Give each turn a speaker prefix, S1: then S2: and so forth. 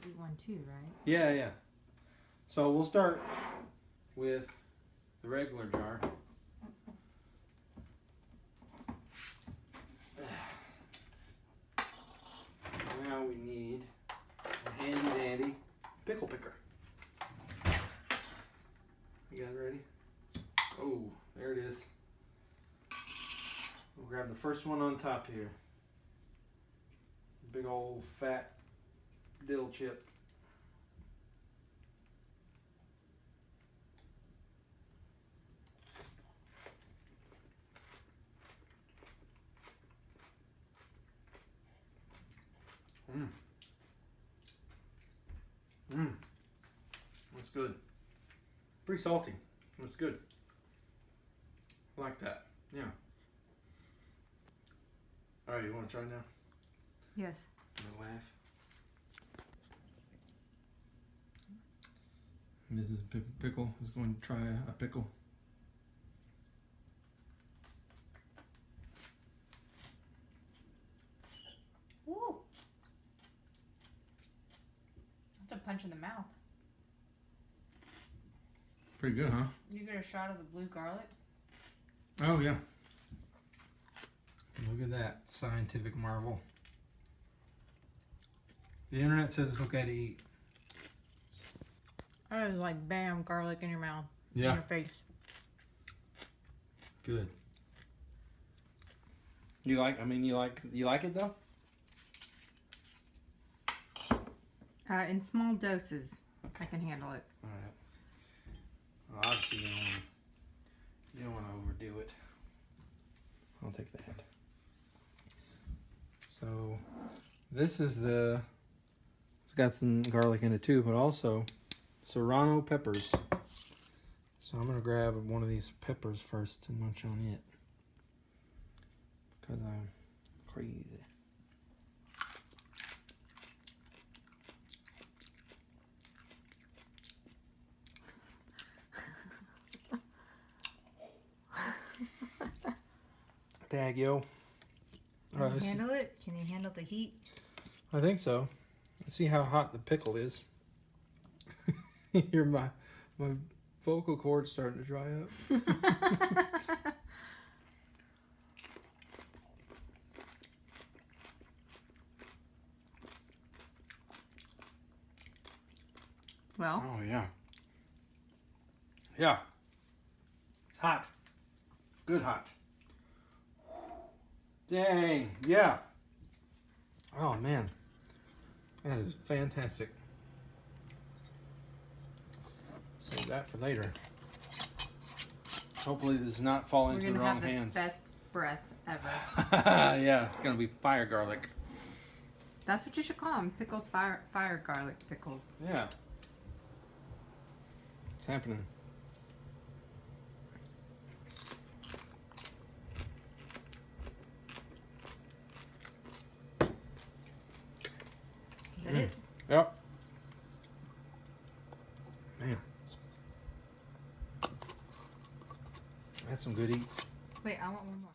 S1: eat one too, right?
S2: Yeah, yeah. So we'll start with the regular jar. Now we need a handy dandy pickle picker. You guys ready? Oh, there it is. We'll grab the first one on top here. Big old fat dill chip. That's good. Pretty salty. That's good. I like that. Yeah. All right, you want to try now?
S1: Yes.
S2: No laugh. Mrs. Pickle is going to try a pickle.
S1: Ooh. That's a punch in the mouth.
S2: Pretty good, huh?
S1: You get a shot of the blue garlic?
S2: Oh, yeah. Look at that scientific marvel. The internet says it's okay to eat.
S1: That is like bam, garlic in your mouth.
S2: Yeah.
S1: In your face.
S2: Good. You like it though?
S1: In small doses. I can handle it.
S2: All right. Well, obviously you don't want to overdo it. I'll take that. So this is it's got some garlic in it too, but also serrano peppers. So I'm gonna grab one of these peppers first and munch on it because I'm crazy. Dag yo.
S1: Can you handle it? Can you handle the heat?
S2: I think so. Let's see how hot the pickle is. My vocal cords starting to dry up.
S1: Well.
S2: Oh yeah. Yeah. It's hot. Good hot. Dang, yeah. Oh man, that is fantastic. Save that for later. Hopefully this does not fall into the wrong hands.
S1: We're gonna have the best breath ever.
S2: Yeah, it's gonna be fire garlic.
S1: That's what you should call them, pickles, fire garlic pickles.
S2: Yeah. It's happening.
S1: Is that it?
S2: Yep. Man. That's some good eats.
S1: Wait, I want one more.